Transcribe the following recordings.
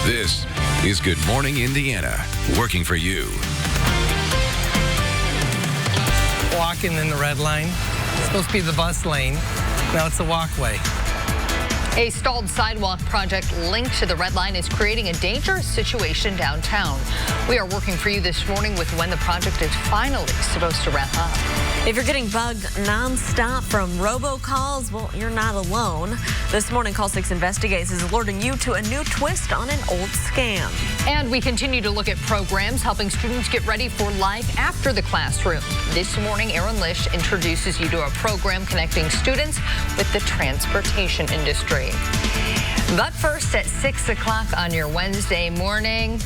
This is Good Morning Indiana, working for you. Walking in the red line. It's supposed to be the bus lane. Now it's a walkway. A stalled sidewalk project linked to the red line is creating a dangerous situation downtown. We are working for you this morning with when the project is finally supposed to wrap up. If you're getting bugged nonstop from robocalls, well, you're not alone. This morning, Call 6 Investigates is alerting you to a new twist on an old scam. And we continue to look at programs helping students get ready for life after the classroom. This morning, Aaron Lish introduces you to a program connecting students with the transportation industry. But first, at 6 o'clock on your Wednesday morning,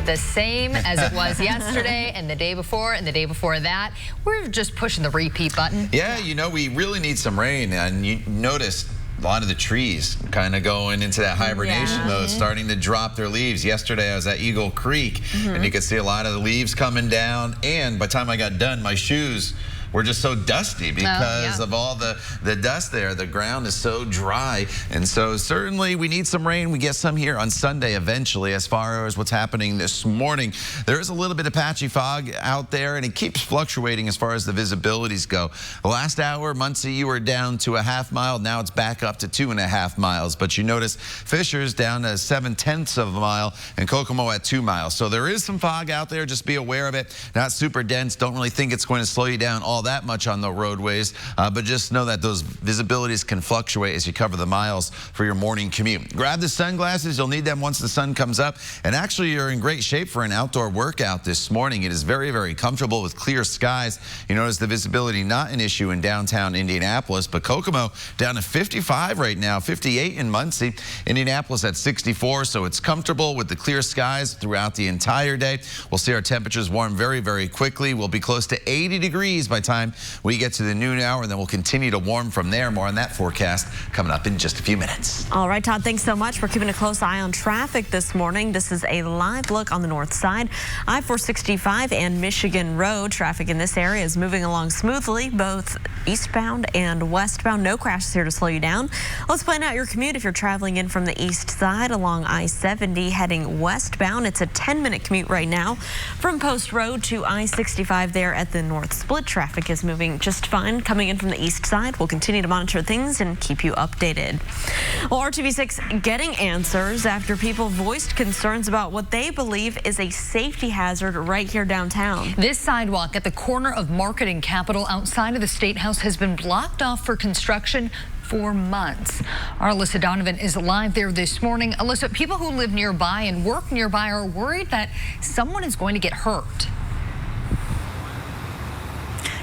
the same as it was yesterday and the day before and the day before that. We're just pushing the repeat button. Yeah, you know, we really need some rain. And you noticed a lot of the trees kind of going into that hibernation mode, starting to drop their leaves. Yesterday, I was at Eagle Creek, and you could see a lot of the leaves coming down. And by the time I got done, my shoes were just so dusty because of all the dust there. The ground is so dry. And so certainly we need some rain. We get some here on Sunday eventually. As far as what's happening this morning, there is a little bit of patchy fog out there, and it keeps fluctuating as far as the visibilities go. The last hour, Muncie, you were down to a half mile. Now it's back up to 2.5 miles. But you notice Fisher's down to 7/10 of a mile and Kokomo at 2 miles. So there is some fog out there. Just be aware of it. Not super dense. Don't really think it's going to slow you down all that much on the roadways, but just know that those visibilities can fluctuate as you cover the miles for your morning commute. Grab the sunglasses. You'll need them once the sun comes up. And actually, you're in great shape for an outdoor workout this morning. It is very, very comfortable with clear skies. You notice the visibility not an issue in downtown Indianapolis, but Kokomo down to 55 right now, 58 in Muncie. Indianapolis at 64, so it's comfortable with the clear skies throughout the entire day. We'll see our temperatures warm very, very quickly. We'll be close to 80 degrees by the time we get to the noon hour, and then we'll continue to warm from there. More on that forecast coming up in just a few minutes. All right, Todd, thanks so much. We're keeping a close eye on traffic this morning. This is a live look on the north side. I-465 and Michigan Road. Traffic in this area is moving along smoothly, both eastbound and westbound. No crashes here to slow you down. Let's plan out your commute if you're traveling in from the east side along I-70 heading westbound. It's a 10-minute commute right now from Post Road to I-65 there at the North Split. Traffic is moving just fine coming in from the east side. We'll continue to monitor things and keep you updated. Well, RTV6 getting answers after people voiced concerns about what they believe is a safety hazard right here downtown. This sidewalk at the corner of Market and Capitol outside of the State House has been blocked off for construction for months. Our Alyssa Donovan is live there this morning. Alyssa, people who live nearby and work nearby are worried that someone is going to get hurt.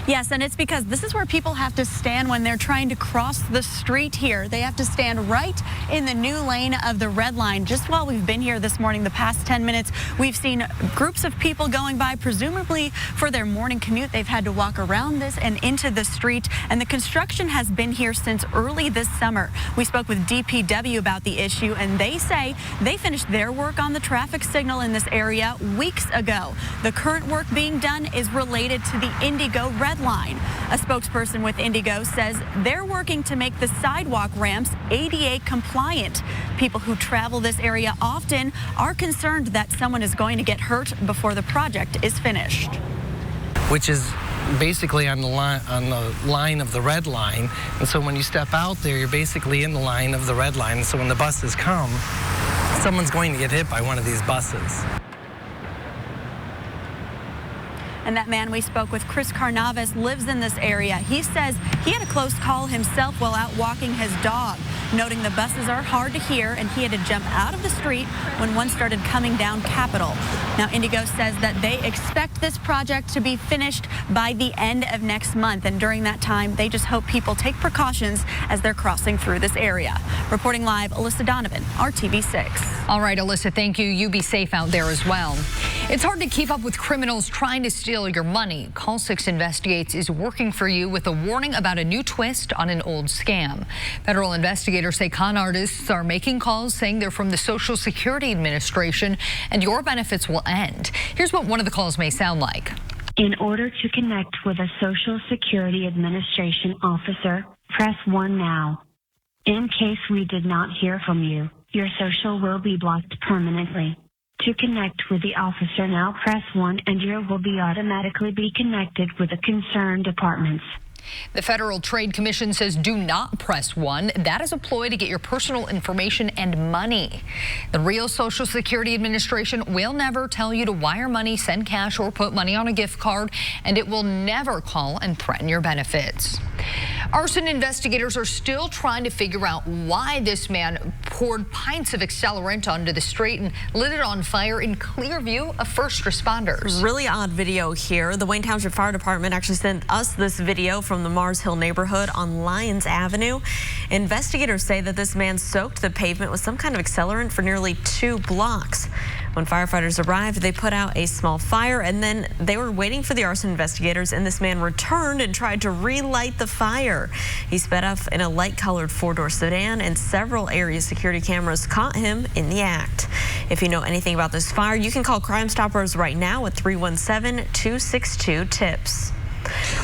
Yes, and it's because this is where people have to stand when they're trying to cross the street here. They have to stand right in the new lane of the red line. Just while we've been here this morning, the past 10 minutes, we've seen groups of people going by, presumably for their morning commute. They've had to walk around this and into the street, and the construction has been here since early this summer. We spoke with DPW about the issue, and they say they finished their work on the traffic signal in this area weeks ago. The current work being done is related to the Indigo red line. A spokesperson with Indigo says they're working to make the sidewalk ramps ADA compliant. People who travel this area often are concerned that someone is going to get hurt before the project is finished. Which is basically on the line of the red line. And so when you step out there, you're basically in the line of the red line. So when the buses come, someone's going to get hit by one of these buses. And that man we spoke with, Chris Carnavas, lives in this area. He says he had a close call himself while out walking his dog, noting the buses are hard to hear and he had to jump out of the street when one started coming down Capitol. Now, Indigo says that they expect this project to be finished by the end of next month. And during that time, they just hope people take precautions as they're crossing through this area. Reporting live, Alyssa Donovan, RTV6. All right, Alyssa, thank you. You be safe out there as well. It's hard to keep up with criminals trying to steal your money. Call 6 Investigates is working for you with a warning about a new twist on an old scam. Federal investigators say con artists are making calls saying they're from the Social Security Administration and your benefits will end. Here's what one of the calls may sound like. In order to connect with a Social Security Administration officer, press 1 now. In case we did not hear from you, Your social will be blocked permanently. To connect with the officer, now press 1 and you will be automatically connected with the concerned departments. The Federal Trade Commission says do not press 1. That is a ploy to get your personal information and money. The real Social Security Administration will never tell you to wire money, send cash, or put money on a gift card, and it will never call and threaten your benefits. Arson investigators are still trying to figure out why this man poured pints of accelerant onto the street and lit it on fire in clear view of first responders. Really odd video here. The Wayne Township Fire Department actually sent us this video from the Mars Hill neighborhood on Lyons Avenue. Investigators say that this man soaked the pavement with some kind of accelerant for nearly 2 blocks. When firefighters arrived, they put out a small fire, and then they were waiting for the arson investigators, and this man returned and tried to relight the fire. He sped off in a light-colored 4-door sedan, and several area security cameras caught him in the act. If you know anything about this fire, you can call Crime Stoppers right now at 317-262-TIPS.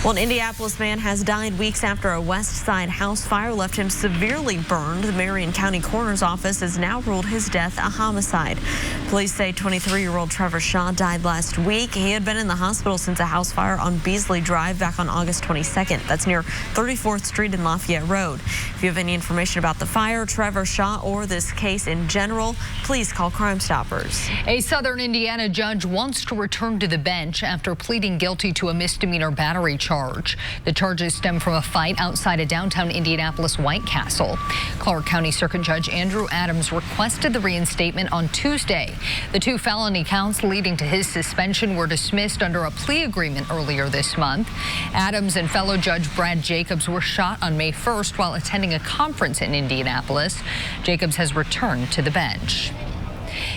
Well, an Indianapolis man has died weeks after a West Side house fire left him severely burned. The Marion County Coroner's Office has now ruled his death a homicide. Police say 23-year-old Trevor Shaw died last week. He had been in the hospital since a house fire on Beasley Drive back on August 22nd. That's near 34th Street and Lafayette Road. If you have any information about the fire, Trevor Shaw, or this case in general, please call Crime Stoppers. A Southern Indiana judge wants to return to the bench after pleading guilty to a misdemeanor battery charge. The charges stem from a fight outside a downtown Indianapolis White Castle. Clark County Circuit Judge Andrew Adams requested the reinstatement on Tuesday. The 2 felony counts leading to his suspension were dismissed under a plea agreement earlier this month. Adams and fellow Judge Brad Jacobs were shot on May 1st while attending a conference in Indianapolis. Jacobs has returned to the bench.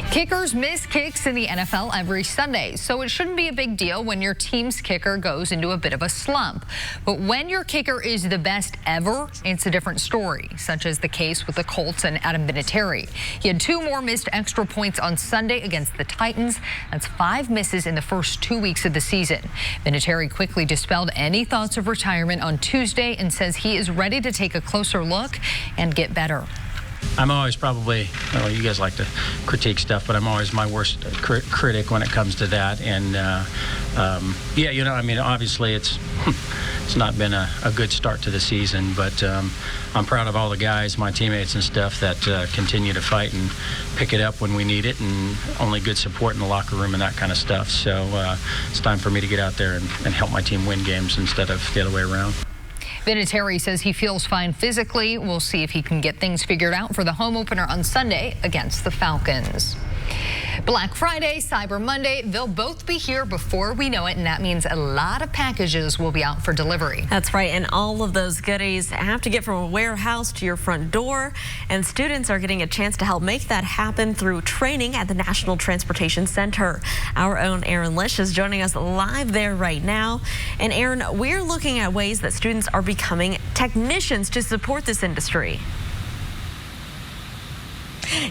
Kickers miss kicks in the NFL every Sunday, so it shouldn't be a big deal when your team's kicker goes into a bit of a slump. But when your kicker is the best ever, it's a different story, such as the case with the Colts and Adam Vinatieri. He had 2 more missed extra points on Sunday against the Titans. That's 5 misses in the first 2 weeks of the season. Vinatieri quickly dispelled any thoughts of retirement on Tuesday and says he is ready to take a closer look and get better. I'm always probably, well, you guys like to critique stuff, but I'm always my worst critic when it comes to that. And yeah, you know, I mean, obviously it's not been a good start to the season, but I'm proud of all the guys, my teammates and stuff that continue to fight and pick it up when we need it, and only good support in the locker room and that kind of stuff. So it's time for me to get out there and help my team win games instead of the other way around. Vinatieri says he feels fine physically. We'll see if he can get things figured out for the home opener on Sunday against the Falcons. Black Friday, Cyber Monday, they'll both be here before we know it, and that means a lot of packages will be out for delivery. That's right, and all of those goodies have to get from a warehouse to your front door, and students are getting a chance to help make that happen through training at the National Transportation Center. Our own Aaron Lish is joining us live there right now. And Aaron, we're looking at ways that students are becoming technicians to support this industry.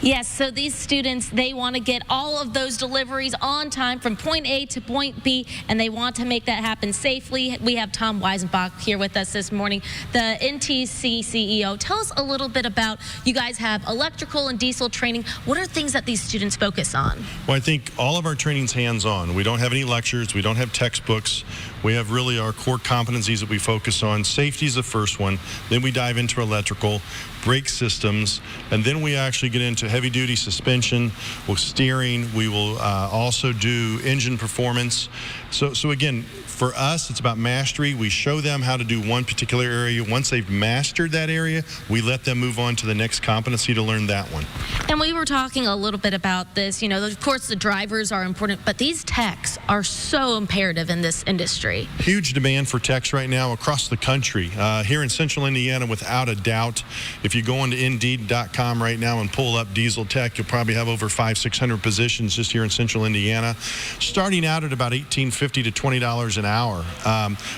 Yes, so these students, they want to get all of those deliveries on time from point A to point B, and they want to make that happen safely. We have Tom Weisenbach here with us this morning, the NTC CEO. Tell us a little bit about, you guys have electrical and diesel training. What are things that these students focus on? Well, I think all of our training's hands-on. We don't have any lectures. We don't have textbooks. We have really our core competencies that we focus on. Safety is the first one. Then we dive into electrical, brake systems, and then we actually get into heavy-duty suspension, with steering. We will also do engine performance. So again, for us, it's about mastery. We show them how to do one particular area. Once they've mastered that area, we let them move on to the next competency to learn that one. And we were talking a little bit about this. You know, of course, the drivers are important, but these techs are so imperative in this industry. Huge demand for techs right now across the country. Here in Central Indiana, without a doubt, if you go onto Indeed.com right now and pull up diesel tech, you'll probably have over 500-600 positions just here in Central Indiana, starting out at about $18.50 to $20 an hour.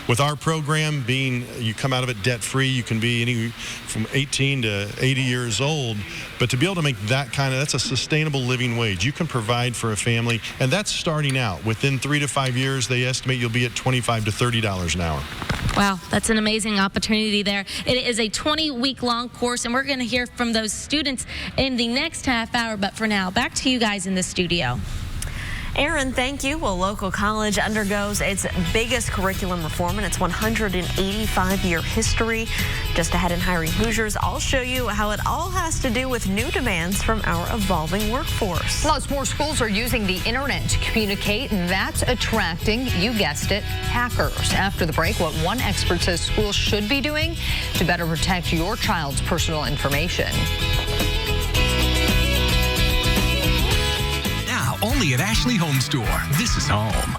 With our program being, you come out of it debt-free, you can be any from 18 to 80 years old, but to be able to make that that's a sustainable living wage. You can provide for a family, and that's starting out. Within 3 to 5 years, they estimate you'll be at $25 to $30 an hour. Wow, that's an amazing opportunity there. It is a 20-week-long course, and we're going to hear from those students in the next half hour. But for now, back to you guys in the studio. Aaron, thank you. Well, local college undergoes its biggest curriculum reform in its 185-year history. Just ahead in Hiring Hoosiers, I'll show you how it all has to do with new demands from our evolving workforce. Plus, more schools are using the internet to communicate, and that's attracting, you guessed it, hackers. After the break, what one expert says schools should be doing to better protect your child's personal information. Only at Ashley Home Store. This is home.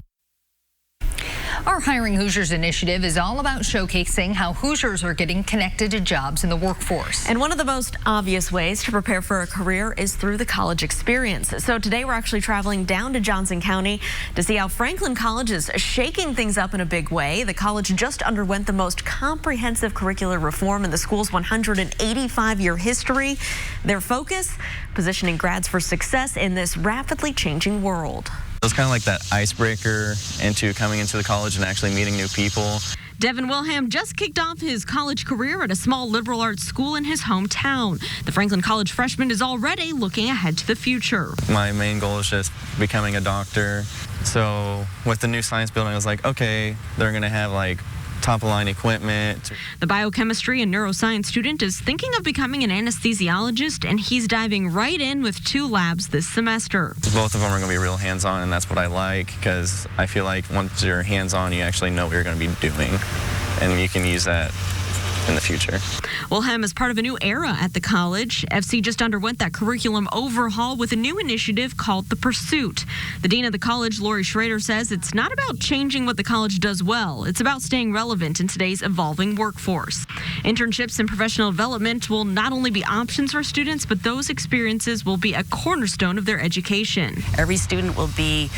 Our Hiring Hoosiers initiative is all about showcasing how Hoosiers are getting connected to jobs in the workforce. And one of the most obvious ways to prepare for a career is through the college experience. So today we're actually traveling down to Johnson County to see how Franklin College is shaking things up in a big way. The college just underwent the most comprehensive curricular reform in the school's 185-year history. Their focus, positioning grads for success in this rapidly changing world. It was kind of like that icebreaker into coming into the college and actually meeting new people. Devin Wilhelm just kicked off his college career at a small liberal arts school in his hometown. The Franklin College freshman is already looking ahead to the future. My main goal is just becoming a doctor. So with the new science building, I was like, okay, they're going to have like top-of-line equipment. The biochemistry and neuroscience student is thinking of becoming an anesthesiologist, and he's diving right in with 2 labs this semester. Both of them are going to be real hands-on, and that's what I like, because I feel like once you're hands-on, you actually know what you're going to be doing, and you can use that in the future. Wilhelm is part of a new era at the college. FC just underwent that curriculum overhaul with a new initiative called The Pursuit. The dean of the college, Lori Schrader, says it's not about changing what the college does well. It's about staying relevant in today's evolving workforce. Internships and professional development will not only be options for students, but those experiences will be a cornerstone of their education. Every student will be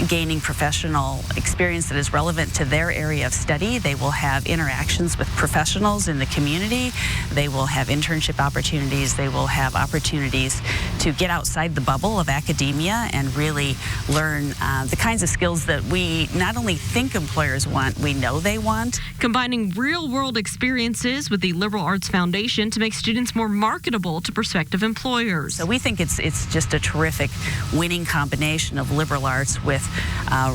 gaining professional experience that is relevant to their area of study. They will have interactions with professionals in the community. They will have internship opportunities. They will have opportunities to get outside the bubble of academia and really learn the kinds of skills that we not only think employers want, we know they want. Combining real-world experiences with the Liberal Arts Foundation to make students more marketable to prospective employers. So we think it's just a terrific winning combination of liberal arts with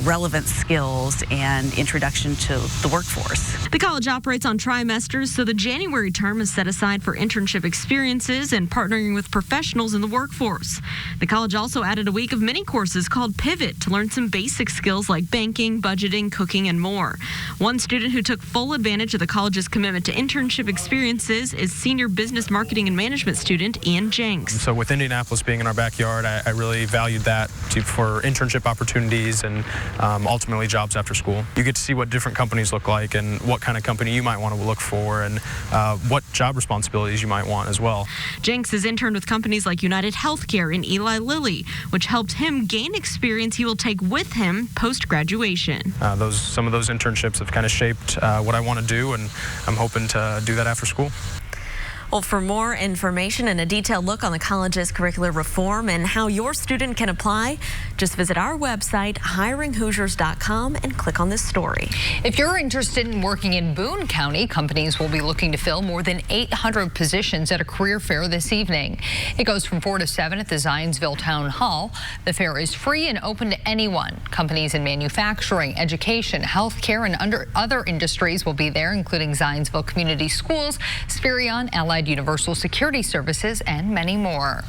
relevant skills and introduction to the workforce. The college operates on trimesters, so the January term is set aside for internship experiences and partnering with professionals in the workforce. The college also added a week of mini courses called Pivot to learn some basic skills like banking, budgeting, cooking, and more. One student who took full advantage of the college's commitment to internship experiences is senior business marketing and management student Ian Jenks. So with Indianapolis being in our backyard, I really valued that for internship opportunities and ultimately jobs after school. You get to see what different companies look like and what kind of company you might want to look for and what job responsibilities you might want as well. Jenks has interned with companies like United Healthcare and Eli Lilly, which helped him gain experience he will take with him post-graduation. Some of those internships have kind of shaped what I want to do, and I'm hoping to do that after school. Well, for more information and a detailed look on the college's curricular reform and how your student can apply, just visit our website, hiringhoosiers.com, and click on this story. If you're interested in working in Boone County, companies will be looking to fill more than 800 positions at a career fair this evening. It goes from 4 to 7 at the Zionsville Town Hall. The fair is free and open to anyone. Companies in manufacturing, education, healthcare, and other industries will be there, including Zionsville Community Schools, Spherion, Allied Universal Security Services, and many more.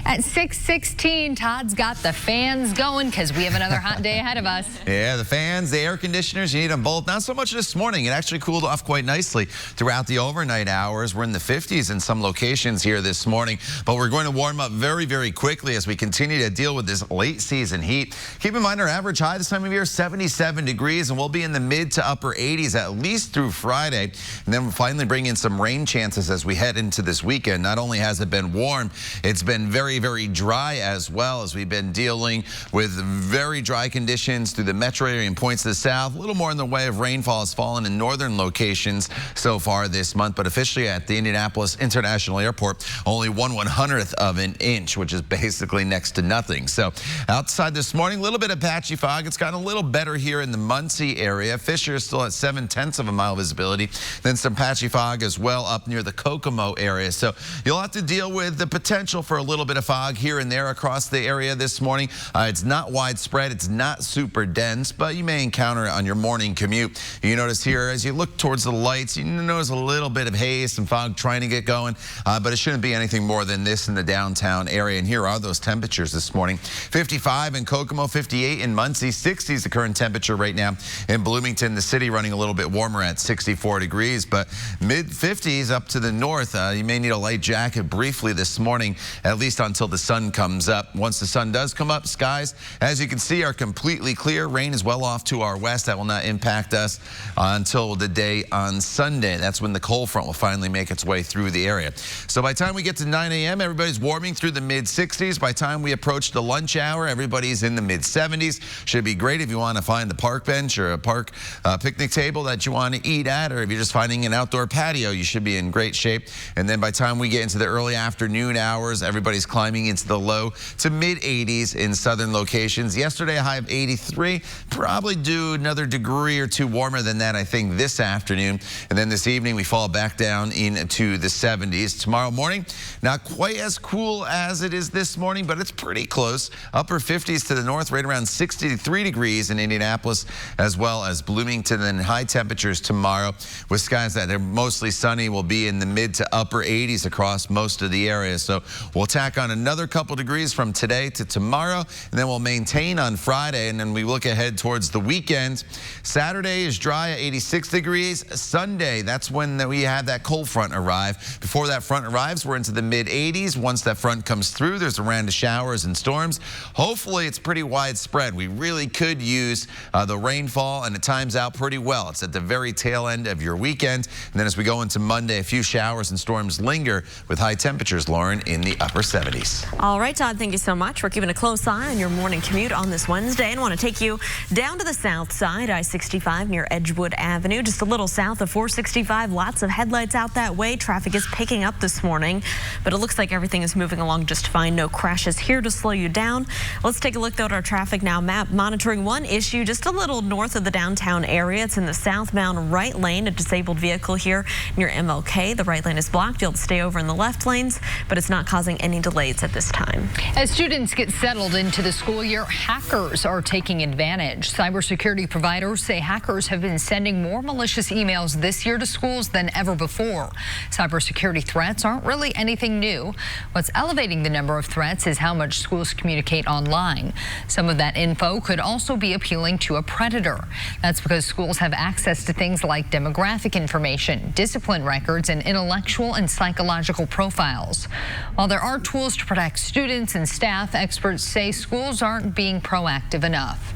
At 6:16, Todd's got the fans going because we have another hot day ahead of us. Yeah, the fans, the air conditioners, you need them both. Not so much this morning. It actually cooled off quite nicely throughout the overnight hours. We're in the 50s in some locations here this morning, but we're going to warm up very, very quickly as we continue to deal with this late season heat. Keep in mind our average high this time of year, 77 degrees, and we'll be in the mid to upper 80s at least through Friday. And then we'll finally bring in some rain chances as we head into this weekend. Not only has it been warm, it's been very very, very dry as well, as we've been dealing with very dry conditions through the metro area and points to the south. A little more in the way of rainfall has fallen in northern locations so far this month, but officially at the Indianapolis International Airport, only 1/100th of an inch, which is basically next to nothing. So outside this morning, a little bit of patchy fog. It's gotten a little better here in the Muncie area. Fisher is still at 0.7 of a mile visibility. Then some patchy fog as well up near the Kokomo area. So you'll have to deal with the potential for a little bit of fog here and there across the area this morning. It's not widespread. It's not super dense, but you may encounter it on your morning commute. You notice here as you look towards the lights, you notice a little bit of haze, some fog trying to get going, but it shouldn't be anything more than this in the downtown area. And here are those temperatures this morning. 55 in Kokomo, 58 in Muncie, 60 is the current temperature right now in Bloomington. The city running a little bit warmer at 64 degrees, but mid-50s up to the north. You may need a light jacket briefly this morning, at least until the sun comes up. Once the sun does come up, skies, as you can see, are completely clear. Rain is well off to our west. That will not impact us until the day on Sunday. That's when the cold front will finally make its way through the area. So by the time we get to 9 a.m., everybody's warming through the mid-60s. By the time we approach the lunch hour, everybody's in the mid-70s. Should be great if you want to find the park bench or a park picnic table that you want to eat at, or if you're just finding an outdoor patio, you should be in great shape. And then by the time we get into the early afternoon hours, everybody's climbing into the low to mid-80s in southern locations. Yesterday, a high of 83. Probably do another degree or two warmer than that, I think, this afternoon. And then this evening, we fall back down into the 70s. Tomorrow morning, not quite as cool as it is this morning, but it's pretty close. Upper 50s to the north, right around 63 degrees in Indianapolis, as well as Bloomington. And high temperatures tomorrow with skies that are mostly sunny will be in the mid to upper 80s across most of the area. So we'll tack on another couple degrees from today to tomorrow, and then we'll maintain on Friday. And then we look ahead towards the weekend. Saturday is dry at 86 degrees. Sunday, that's when we have that cold front arrive. Before that front arrives, we're into the mid-80s. Once that front comes through, there's a round of showers and storms. Hopefully, it's pretty widespread. We really could use the rainfall, and it times out pretty well. It's at the very tail end of your weekend. And then as we go into Monday, a few showers and storms linger with high temperatures, Lauren, in the upper 70s. All right, Todd, thank you so much. We're keeping a close eye on your morning commute on this Wednesday and want to take you down to the south side, I-65 near Edgewood Avenue, just a little south of 465. Lots of headlights out that way. Traffic is picking up this morning, but it looks like everything is moving along just fine. No crashes here to slow you down. Let's take a look at our traffic now map, monitoring one issue just a little north of the downtown area. It's in the southbound right lane, a disabled vehicle here near MLK. The right lane is blocked. You'll stay over in the left lanes, but it's not causing any delays at this time. As students get settled into the school year, hackers are taking advantage. Cybersecurity providers say hackers have been sending more malicious emails this year to schools than ever before. Cybersecurity threats aren't really anything new. What's elevating the number of threats is how much schools communicate online. Some of that info could also be appealing to a predator. That's because schools have access to things like demographic information, discipline records, and intellectual and psychological profiles. While there are tools to protect students and staff, experts say schools aren't being proactive enough.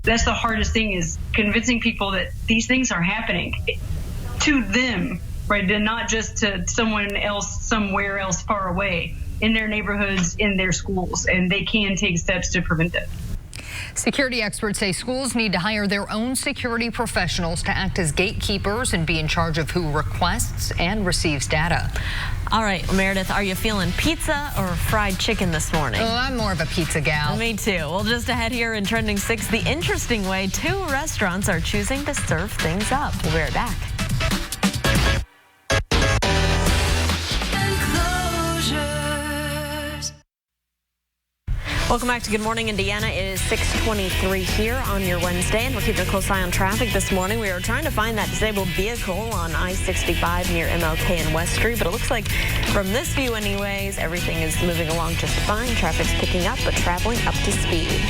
That's the hardest thing, is convincing people that these things are happening to them, right? And not just to someone else somewhere else far away, in their neighborhoods, in their schools, and they can take steps to prevent it. Security experts say schools need to hire their own security professionals to act as gatekeepers and be in charge of who requests and receives data. All right, Meredith, are you feeling pizza or fried chicken this morning? Oh, I'm more of a pizza gal. Me too. Well, just ahead here in Trending 6, the interesting way 2 restaurants are choosing to serve things up. We'll be right back. Welcome back to Good Morning Indiana. It is 6:23 here on your Wednesday, and we're keeping a close eye on traffic this morning. We are trying to find that disabled vehicle on I-65 near MLK and West Street, but it looks like from this view anyways, everything is moving along just fine. Traffic's picking up, but traveling up to speed.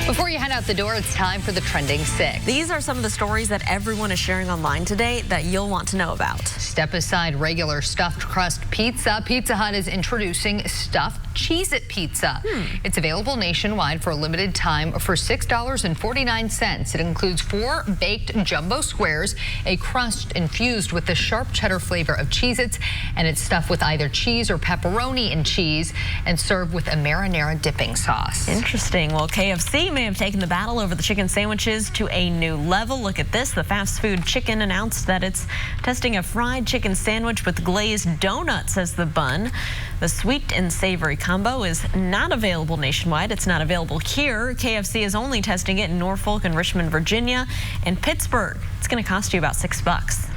Before you head out the door, it's time for the Trending 6. These are some of the stories that everyone is sharing online today that you'll want to know about. Step aside regular stuffed crust pizza. Pizza Hut is introducing stuffed Cheez-It pizza. It's available nationwide for a limited time for $6.49. It includes 4 baked jumbo squares, a crust infused with the sharp cheddar flavor of Cheez-Its, and it's stuffed with either cheese or pepperoni and cheese and served with a marinara dipping sauce. Interesting. Well, KFC may have taken the battle over the chicken sandwiches to a new level. Look at this. The fast food chicken announced that it's testing a fried chicken sandwich with glazed donuts as the bun. The sweet and savory combo is not available nationwide. It's not available here. KFC is only testing it in Norfolk and Richmond, Virginia, and Pittsburgh. It's going to cost you about $6.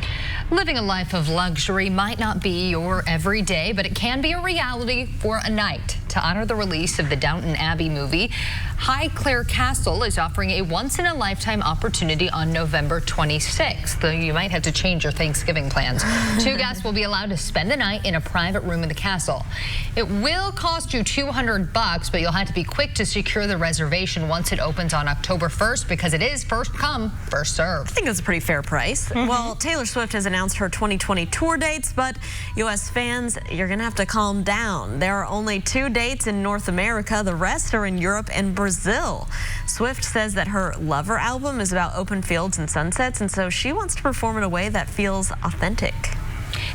Living a life of luxury might not be your everyday, but it can be a reality for a night. To honor the release of the Downton Abbey movie, Highclere Castle is offering a once-in-a-lifetime opportunity on November 26th. Though you might have to change your Thanksgiving plans. 2 guests will be allowed to spend the night in a private room in the castle. It will cost you $200, but you'll have to be quick to secure the reservation once it opens on October 1st because it is first come, first served. I think it's a pretty fair price. Well, Taylor Swift has announced her 2020 tour dates, but U.S. fans, you're going to have to calm down. There are only 2 dates in North America. The rest are in Europe and Brazil. Swift says that her Lover album is about open fields and sunsets, and so she wants to perform in a way that feels authentic.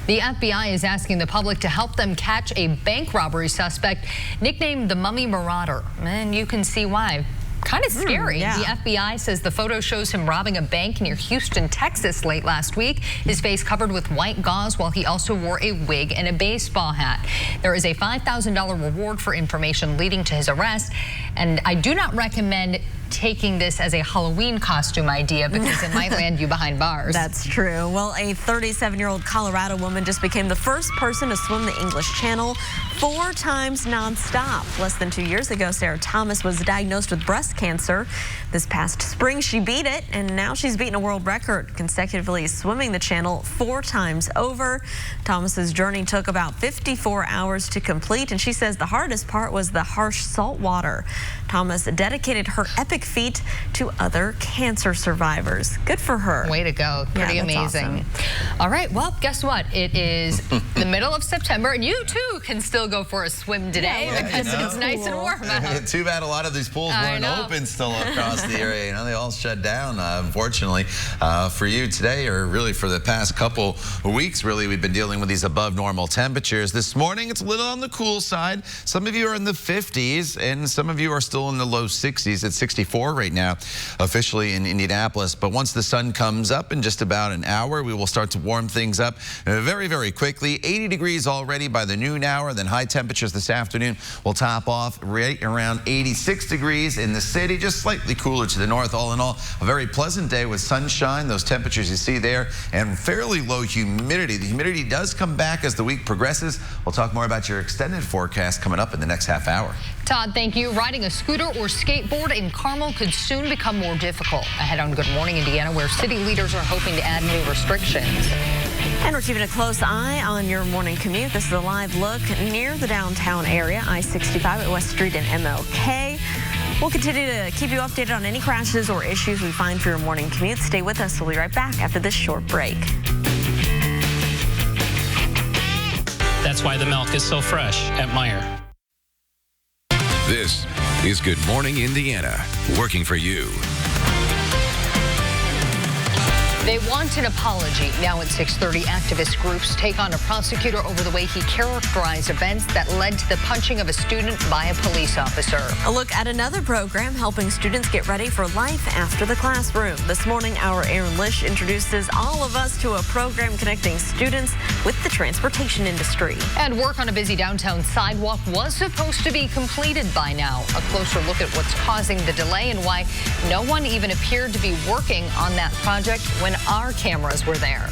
The FBI is asking the public to help them catch a bank robbery suspect nicknamed the Mummy Marauder, and you can see why. Kind of scary. Yeah. The FBI says the photo shows him robbing a bank near Houston, Texas late last week. His face covered with white gauze while he also wore a wig and a baseball hat. There is a $5,000 reward for information leading to his arrest, and I do not recommend taking this as a Halloween costume idea because it might land you behind bars. That's true. Well, a 37-year-old Colorado woman just became the first person to swim the English Channel 4 times nonstop. Less than 2 years ago, Sarah Thomas was diagnosed with breast cancer. This past spring, she beat it, and now she's beaten a world record, consecutively swimming the channel 4 times over. Thomas's journey took about 54 hours to complete, and she says the hardest part was the harsh salt water. Thomas dedicated her epic feat to other cancer survivors. Good for her. Way to go. Pretty amazing. Awesome. All right, well, guess what? It is the middle of September, and you too can still go for a swim today because it's nice and warm out. Too bad a lot of these pools weren't open still across the area. You know, they all shut down, unfortunately. For you today, or really for the past couple of weeks, really, we've been dealing with these above normal temperatures. This morning, it's a little on the cool side. Some of you are in the 50s, and some of you are still in the low 60s. It's 64 right now, officially in Indianapolis. But once the sun comes up in just about an hour, we will start to warm things up very, very quickly. 80 degrees already by the noon hour. Then high temperatures this afternoon will top off right around 86 degrees in the city, just slightly cooler to the north. All in all, a very pleasant day with sunshine, those temperatures you see there, and fairly low humidity. The humidity does come back as the week progresses. We'll talk more about your extended forecast coming up in the next half hour. Todd, thank you. Riding a scooter or skateboard in Carmel could soon become more difficult. Ahead on Good Morning Indiana, where city leaders are hoping to add new restrictions. And we're keeping a close eye on your morning commute. This is a live look near the downtown area, I-65 at West Street and MLK. We'll continue to keep you updated on any crashes or issues we find for your morning commute. Stay with us. We'll be right back after this short break. That's why the milk is so fresh at Meijer. This is Good Morning Indiana, working for you. They want an apology. Now at 6:30, activist groups take on a prosecutor over the way he characterized events that led to the punching of a student by a police officer. A look at another program helping students get ready for life after the classroom. This morning, our Aaron Lish introduces all of us to a program connecting students with the transportation industry. And work on a busy downtown sidewalk was supposed to be completed by now. A closer look at what's causing the delay and why no one even appeared to be working on that project when our cameras were there.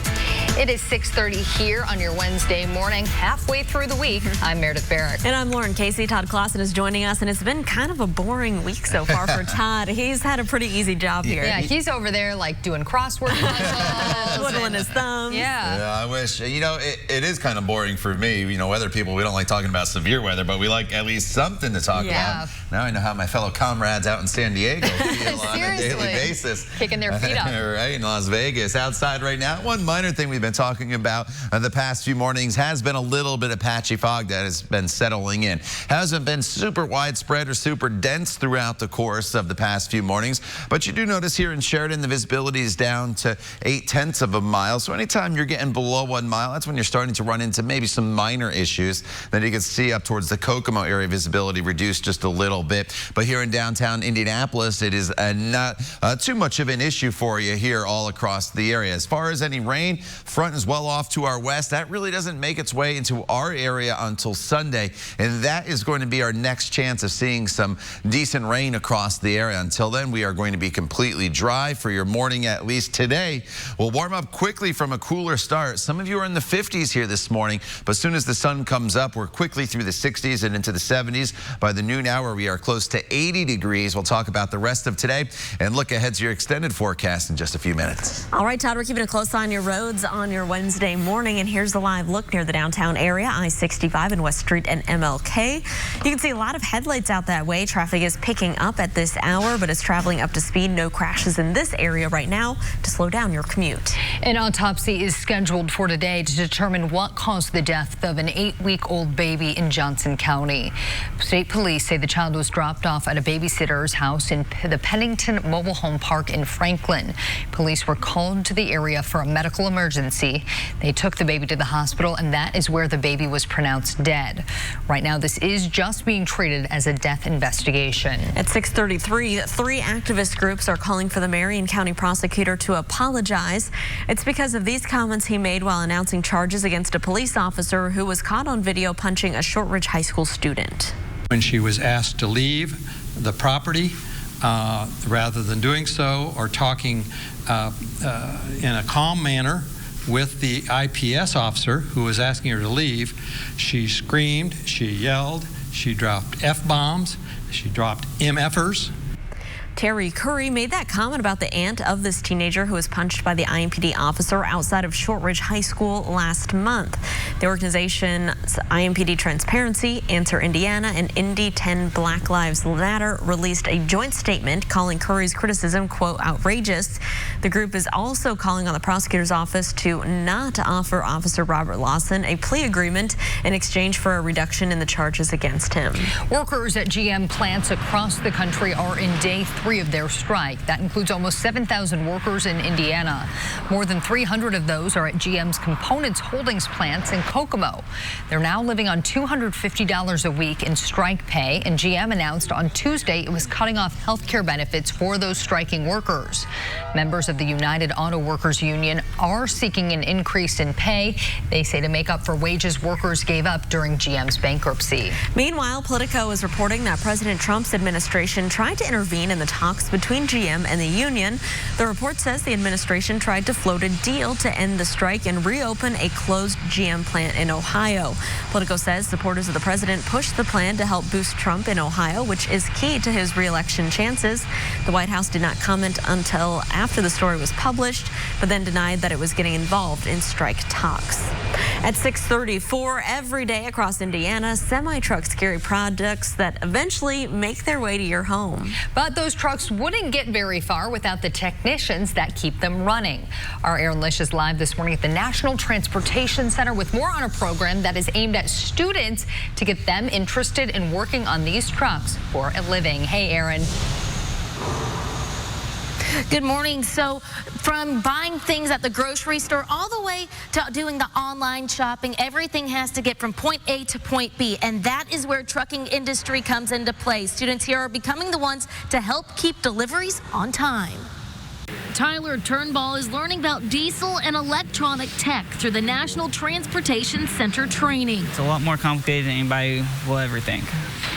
It is 6:30 here on your Wednesday morning, halfway through the week. I'm Meredith Barrett. And I'm Lauren Casey. Todd Clausen is joining us, and it's been kind of a boring week so far for Todd. He's had a pretty easy job here. Yeah, he's over there like doing crossword puzzles. Twiddling his thumbs. Yeah. I wish. You know, it is kind of boring for me. You know, weather people, we don't like talking about severe weather, but we like at least something to talk about. Now I know how my fellow comrades out in San Diego feel on a daily basis. Kicking their feet up. Right, in Las Vegas. Outside right now, one minor thing we've been been talking about the past few mornings has been a little bit of patchy fog that has been settling in. Hasn't been super widespread or super dense throughout the course of the past few mornings, but you do notice here in Sheridan the visibility is down to 0.8 of a mile. So anytime you're getting below 1 mile, that's when you're starting to run into maybe some minor issues. Then you can see up towards the Kokomo area, visibility reduced just a little bit. But here in downtown Indianapolis, it is not too much of an issue for you here all across the area. As far as any rain, front is well off to our west. That really doesn't make its way into our area until Sunday, and that is going to be our next chance of seeing some decent rain across the area. Until then, we are going to be completely dry for your morning, at least today. We'll warm up quickly from a cooler start. Some of you are in the 50s here this morning, but as soon as the sun comes up, we're quickly through the 60s and into the 70s. By the noon hour, we are close to 80 degrees. We'll talk about the rest of today and look ahead to your extended forecast in just a few minutes. All right, Todd, we're keeping a close eye on your roads on your Wednesday morning, and here's the live look near the downtown area, I-65 and West Street and MLK. You can see a lot of headlights out that way. Traffic is picking up at this hour, but it's traveling up to speed. No crashes in this area right now to slow down your commute. An autopsy is scheduled for today to determine what caused the death of an 8-week-old baby in Johnson County. State police say the child was dropped off at a babysitter's house in the Pennington Mobile Home Park in Franklin. Police were called to the area for a medical emergency. They took the baby to the hospital, and that is where the baby was pronounced dead. Right now, this is just being treated as a death investigation. At 6:33, 3 activist groups are calling for the Marion County prosecutor to apologize. It's because of these comments he made while announcing charges against a police officer who was caught on video punching a Shortridge High School student. When she was asked to leave the property, rather than doing so or talking in a calm manner with the IPS officer who was asking her to leave, she screamed, she yelled, she dropped F-bombs, she dropped MFers. Terry Curry made that comment about the aunt of this teenager who was punched by the IMPD officer outside of Shortridge High School last month. The organizations IMPD Transparency, Answer Indiana, and Indy 10 Black Lives Matter released a joint statement calling Curry's criticism, quote, outrageous. The group is also calling on the prosecutor's office to not offer Officer Robert Lawson a plea agreement in exchange for a reduction in the charges against him. Workers at GM plants across the country are in day 3 of their strike. That includes almost 7,000 workers in Indiana. More than 300 of those are at GM's Components Holdings plants in Kokomo. They're now living on $250 a week in strike pay, and GM announced on Tuesday it was cutting off health care benefits for those striking workers. Members of the United Auto Workers Union are seeking an increase in pay. They say to make up for wages workers gave up during GM's bankruptcy. Meanwhile, Politico is reporting that President Trump's administration tried to intervene in the talks between GM and the union. The report says the administration tried to float a deal to end the strike and reopen a closed GM plant in Ohio. Politico says supporters of the president pushed the plan to help boost Trump in Ohio, which is key to his re-election chances. The White House did not comment until after the story was published, but then denied that it was getting involved in strike talks. At 6:34 every day across Indiana, semi-trucks carry products that eventually make their way to your home. But those trucks wouldn't get very far without the technicians that keep them running. Our Aaron Lish is live this morning at the National Transportation Center with more on a program that is aimed at students to get them interested in working on these trucks for a living. Hey, Aaron. Good morning. So from buying things at the grocery store all the way to doing the online shopping, everything has to get from point A to point B, and that is where trucking industry comes into play. Students here are becoming the ones to help keep deliveries on time. Tyler Turnbull is learning about diesel and electronic tech through the National Transportation Center training. It's a lot more complicated than anybody will ever think.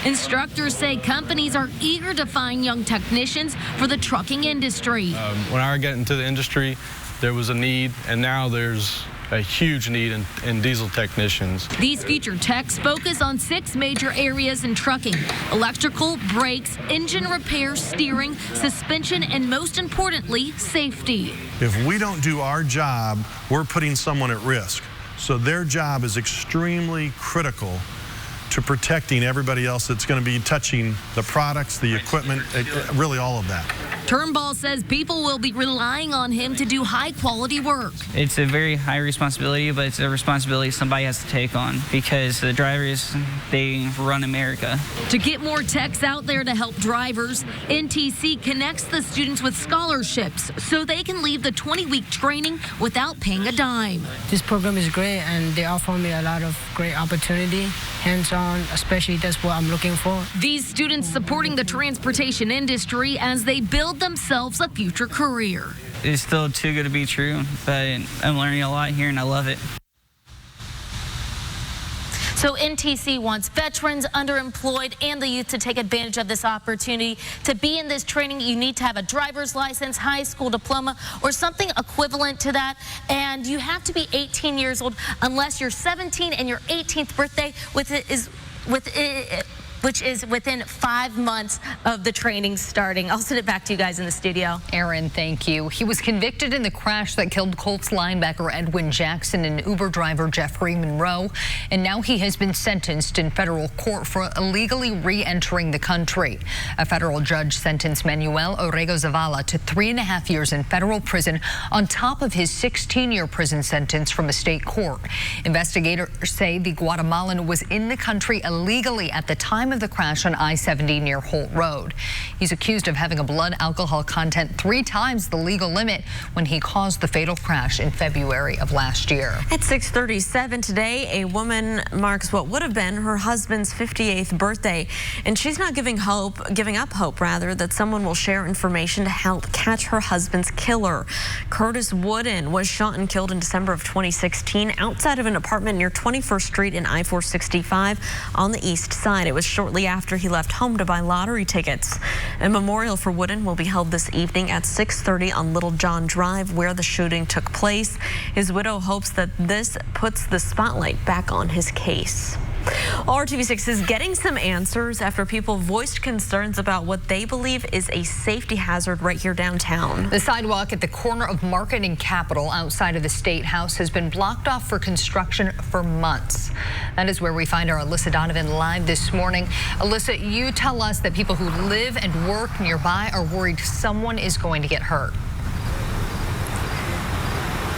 Instructors say companies are eager to find young technicians for the trucking industry. When I got into the industry, there was a need, and now there's a huge need in diesel technicians. These future techs focus on 6 major areas in trucking: electrical, brakes, engine repair, steering, suspension, and most importantly, safety. If we don't do our job, we're putting someone at risk. So their job is extremely critical to protecting everybody else that's going to be touching the products, the equipment, really all of that. Turnbull says people will be relying on him to do high-quality work. It's a very high responsibility, but it's a responsibility somebody has to take on because the drivers, they run America. To get more techs out there to help drivers, NTC connects the students with scholarships so they can leave the 20-week training without paying a dime. This program is great, and they offer me a lot of great opportunity, hands-on, especially that's what I'm looking for. These students supporting the transportation industry as they build themselves a future career. It's still too good to be true, but I'm learning a lot here, and I love it. So NTC wants veterans, underemployed, and the youth to take advantage of this opportunity. To be in this training, you need to have a driver's license, high school diploma, or something equivalent to that. And you have to be 18 years old unless you're 17 and your 18th birthday, which is within 5 months of the training starting. I'll send it back to you guys in the studio. Aaron, thank you. He was convicted in the crash that killed Colts linebacker Edwin Jackson and Uber driver Jeffrey Monroe, and now he has been sentenced in federal court for illegally re-entering the country. A federal judge sentenced Manuel Orrego Zavala to 3.5 years in federal prison on top of his 16-year prison sentence from a state court. Investigators say the Guatemalan was in the country illegally at the time of the crash on I-70 near Holt Road. He's accused of having a blood alcohol content 3 times the legal limit when he caused the fatal crash in February of last year. At 6:37 today, a woman marks what would have been her husband's 58th birthday, and she's not giving up hope that someone will share information to help catch her husband's killer. Curtis Wooden was shot and killed in December of 2016 outside of an apartment near 21st Street and I-465 on the east side. It was shortly after he left home to buy lottery tickets. A memorial for Wooden will be held this evening at 6:30 on Little John Drive, where the shooting took place. His widow hopes that this puts the spotlight back on his case. RTV6 is getting some answers after people voiced concerns about what they believe is a safety hazard right here downtown. The sidewalk at the corner of Market and Capitol outside of the State House has been blocked off for construction for months. That is where we find our Alyssa Donovan live this morning. Alyssa, you tell us that people who live and work nearby are worried someone is going to get hurt.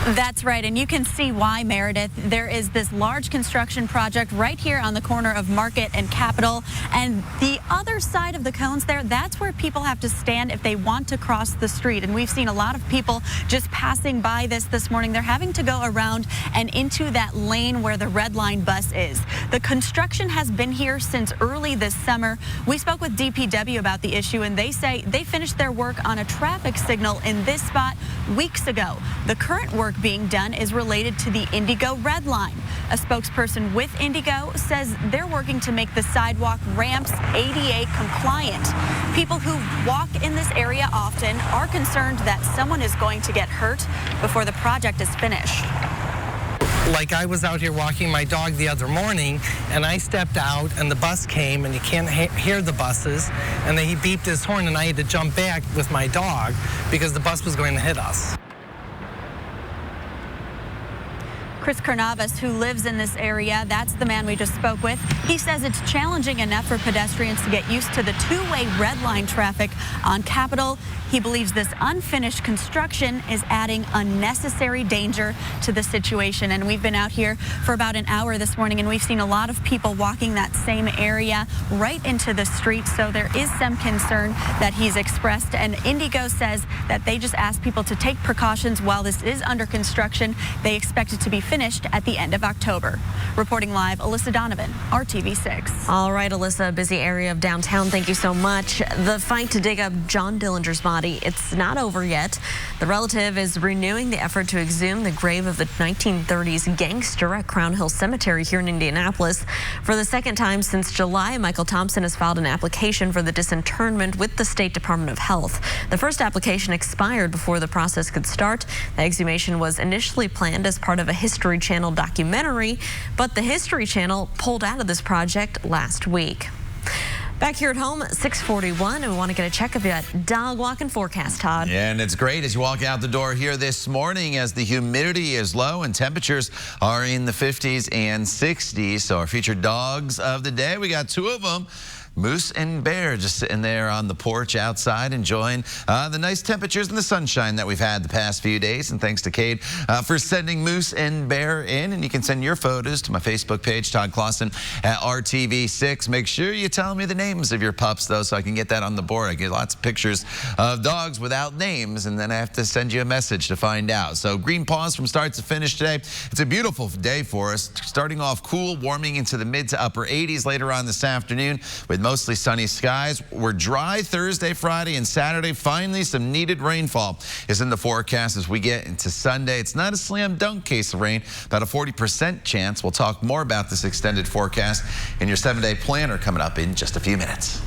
That's right, and you can see why, Meredith. There is this large construction project right here on the corner of Market and Capitol, and the other side of the cones there, that's where people have to stand if they want to cross the street. And we've seen a lot of people just passing by this morning. They're having to go around and into that lane where the Red Line bus is. The construction has been here since early this summer. We spoke with DPW about the issue, and they say they finished their work on a traffic signal in this spot weeks ago. The current work being done is related to the Indigo Red Line. A spokesperson with Indigo says they're working to make the sidewalk ramps ADA compliant. People who walk in this area often are concerned that someone is going to get hurt before the project is finished. Like, I was out here walking my dog the other morning, and I stepped out, and the bus came, and you can't hear the buses, and then he beeped his horn, and I had to jump back with my dog because the bus was going to hit us. Chris Carnavas, who lives in this area, that's the man we just spoke with. He says it's challenging enough for pedestrians to get used to the two-way red line traffic on Capitol. He believes this unfinished construction is adding unnecessary danger to the situation. And we've been out here for about an hour this morning, and we've seen a lot of people walking that same area right into the street. So there is some concern that he's expressed. And Indigo says that they just ask people to take precautions while this is under construction. They expect it to be finished at the end of October. Reporting live, Alyssa Donovan, RTV6. All right, Alyssa, busy area of downtown. Thank you so much. The fight to dig up John Dillinger's body, it's not over yet. The relative is renewing the effort to exhume the grave of the 1930s gangster at Crown Hill Cemetery here in Indianapolis. For the second time since July, Michael Thompson has filed an application for the disinterment with the State Department of Health. The first application expired before the process could start. The exhumation was initially planned as part of a History Channel documentary, but the History Channel pulled out of this project last week. Back here at home, 6:41, and we want to get a check of that dog walking forecast, Todd. Yeah, and it's great as you walk out the door here this morning as the humidity is low and temperatures are in the 50s and 60s. So our featured dogs of the day, we got two of them. Moose and Bear just sitting there on the porch outside enjoying the nice temperatures and the sunshine that we've had the past few days. And thanks to Cade for sending Moose and Bear in. And you can send your photos to my Facebook page, Todd Clausen at RTV6. Make sure you tell me the names of your pups, though, so I can get that on the board. I get lots of pictures of dogs without names, and then I have to send you a message to find out. So Green Paws from start to finish today. It's a beautiful day for us. Starting off cool, warming into the mid to upper 80s later on this afternoon with mostly sunny skies. We're dry Thursday, Friday, and Saturday. Finally, some needed rainfall is in the forecast as we get into Sunday. It's not a slam dunk case of rain, about a 40% chance. We'll talk more about this extended forecast in your 7-day planner coming up in just a few minutes.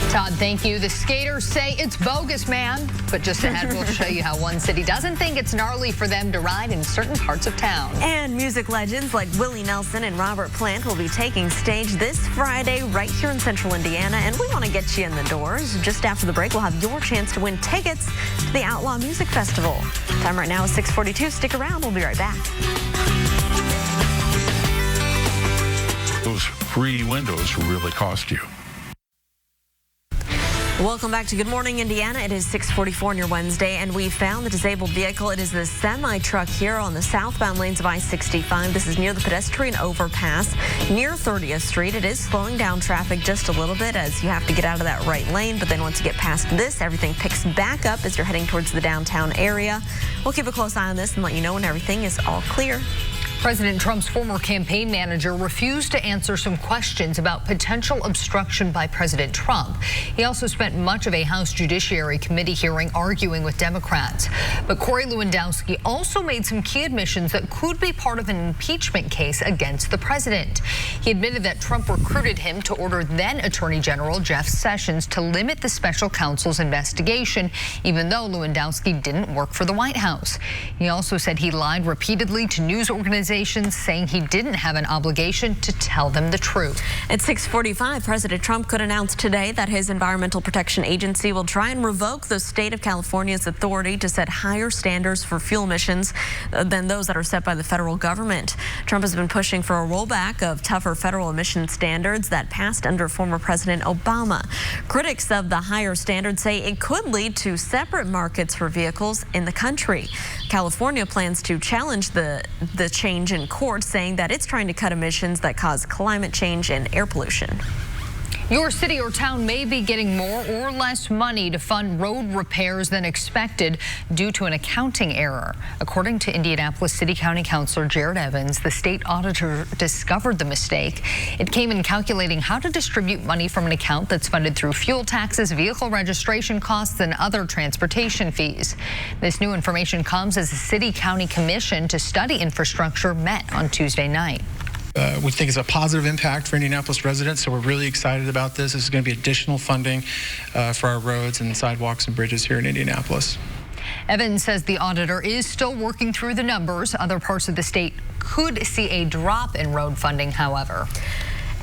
Todd, thank you. The skaters say it's bogus, man. But just ahead, we'll show you how one city doesn't think it's gnarly for them to ride in certain parts of town. And music legends like Willie Nelson and Robert Plant will be taking stage this Friday right here in Central Indiana. And we want to get you in the doors. Just after the break, we'll have your chance to win tickets to the Outlaw Music Festival. Time right now is 6:42. Stick around. We'll be right back. Those free windows really cost you. Welcome back to Good Morning Indiana. It is 6:44 on your Wednesday, and we found the disabled vehicle. It is the semi-truck here on the southbound lanes of I-65. This is near the pedestrian overpass near 30th Street. It is slowing down traffic just a little bit as you have to get out of that right lane, but then once you get past this, everything picks back up as you're heading towards the downtown area. We'll keep a close eye on this and let you know when everything is all clear. President Trump's former campaign manager refused to answer some questions about potential obstruction by President Trump. He also spent much of a House Judiciary Committee hearing arguing with Democrats. But Corey Lewandowski also made some key admissions that could be part of an impeachment case against the president. He admitted that Trump recruited him to order then Attorney General Jeff Sessions to limit the special counsel's investigation, even though Lewandowski didn't work for the White House. He also said he lied repeatedly to news organizations, saying he didn't have an obligation to tell them the truth. At 6:45, President Trump could announce today that his Environmental Protection Agency will try and revoke the state of California's authority to set higher standards for fuel emissions than those that are set by the federal government. Trump has been pushing for a rollback of tougher federal emission standards that passed under former President Obama. Critics of the higher standards say it could lead to separate markets for vehicles in the country. California plans to challenge the change in court, saying that it's trying to cut emissions that cause climate change and air pollution. Your city or town may be getting more or less money to fund road repairs than expected due to an accounting error. According to Indianapolis City County Councilor Jared Evans, the state auditor discovered the mistake. It came in calculating how to distribute money from an account that's funded through fuel taxes, vehicle registration costs, and other transportation fees. This new information comes as the City County Commission to study infrastructure met on Tuesday night. We think it's a positive impact for Indianapolis residents, so we're really excited about this. This is going to be additional funding for our roads and sidewalks and bridges here in Indianapolis. Evans says the auditor is still working through the numbers. Other parts of the state could see a drop in road funding, however.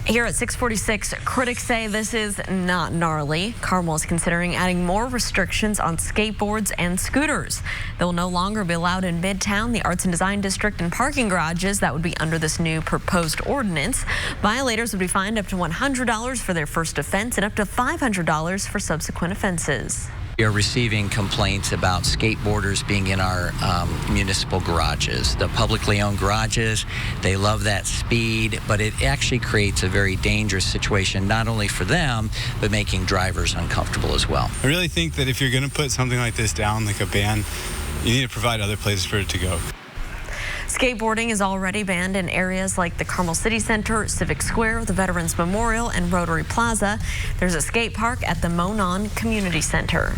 Here at 6:46, critics say this is not gnarly. Carmel is considering adding more restrictions on skateboards and scooters. They will no longer be allowed in Midtown, the Arts and Design District, and parking garages that would be under this new proposed ordinance. Violators would be fined up to $100 for their first offense and up to $500 for subsequent offenses. We are receiving complaints about skateboarders being in our municipal garages. The publicly owned garages, they love that speed, but it actually creates a very dangerous situation, not only for them, but making drivers uncomfortable as well. I really think that if you're going to put something like this down, like a ban, you need to provide other places for it to go. Skateboarding is already banned in areas like the Carmel City Center, Civic Square, the Veterans Memorial, and Rotary Plaza. There's a skate park at the Monon Community Center.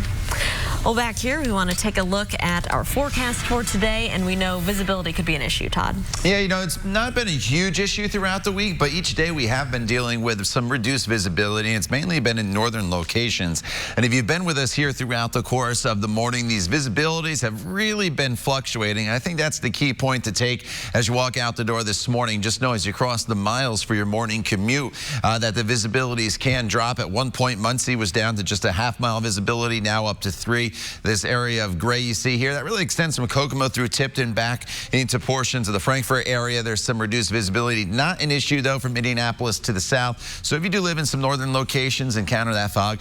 Well, back here, we want to take a look at our forecast for today, and we know visibility could be an issue, Todd. Yeah, you know, it's not been a huge issue throughout the week, but each day we have been dealing with some reduced visibility. It's mainly been in northern locations. And if you've been with us here throughout the course of the morning, these visibilities have really been fluctuating. And I think that's the key point to take as you walk out the door this morning. Just know as you cross the miles for your morning commute that the visibilities can drop. At one point, Muncie was down to just a half-mile visibility, now up to 3. degree. This area of gray you see here, that really extends from Kokomo through Tipton back into portions of the Frankfort area. There's some reduced visibility. Not an issue, though, from Indianapolis to the south. So if you do live in some northern locations, encounter that fog,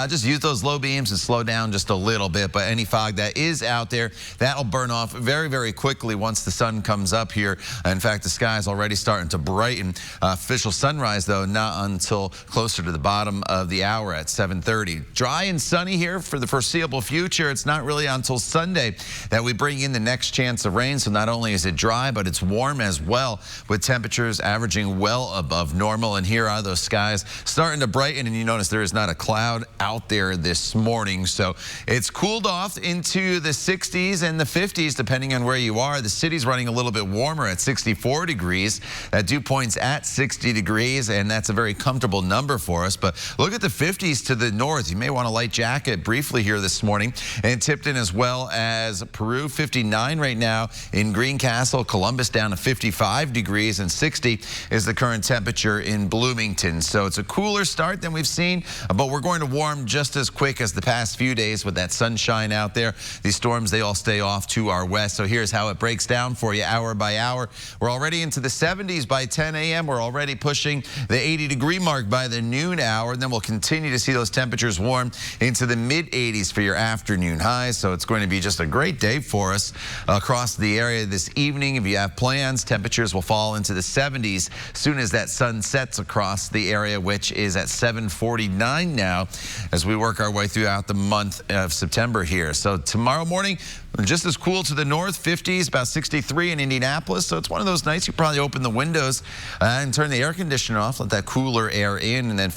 just use those low beams and slow down just a little bit. But any fog that is out there, that'll burn off very, very quickly once the sun comes up here. In fact, the sky is already starting to brighten. Official sunrise, though, not until closer to the bottom of the hour at 7:30. Dry and sunny here for the foreseeable future. It's not really until Sunday that we bring in the next chance of rain. So not only is it dry, but it's warm as well, with temperatures averaging well above normal. And here are those skies starting to brighten, and you notice there is not a cloud out there this morning. So it's cooled off into the 60s and the 50s, depending on where you are. The city's running a little bit warmer at 64 degrees. That dew point's at 60 degrees, and that's a very comfortable number for us. But look at the 50s to the north. You may want a light jacket briefly here this morning. And Tipton as well as Peru, 59 right now in Greencastle. Columbus down to 55 degrees, and 60 is the current temperature in Bloomington. So it's a cooler start than we've seen, but we're going to warm just as quick as the past few days with that sunshine out there. These storms, they all stay off to our west. So here's how it breaks down for you hour by hour. We're already into the 70s by 10 a.m. We're already pushing the 80-degree mark by the noon hour, and then we'll continue to see those temperatures warm into the mid-80s for your afternoon highs. So it's going to be just a great day for us across the area this evening. If you have plans, temperatures will fall into the 70s as soon as that sun sets across the area, which is at 7:49 now as we work our way throughout the month of September here. So tomorrow morning, just as cool to the north, 50s, about 63 in Indianapolis. So it's one of those nights you probably open the windows and turn the air conditioner off, let that cooler air in, and then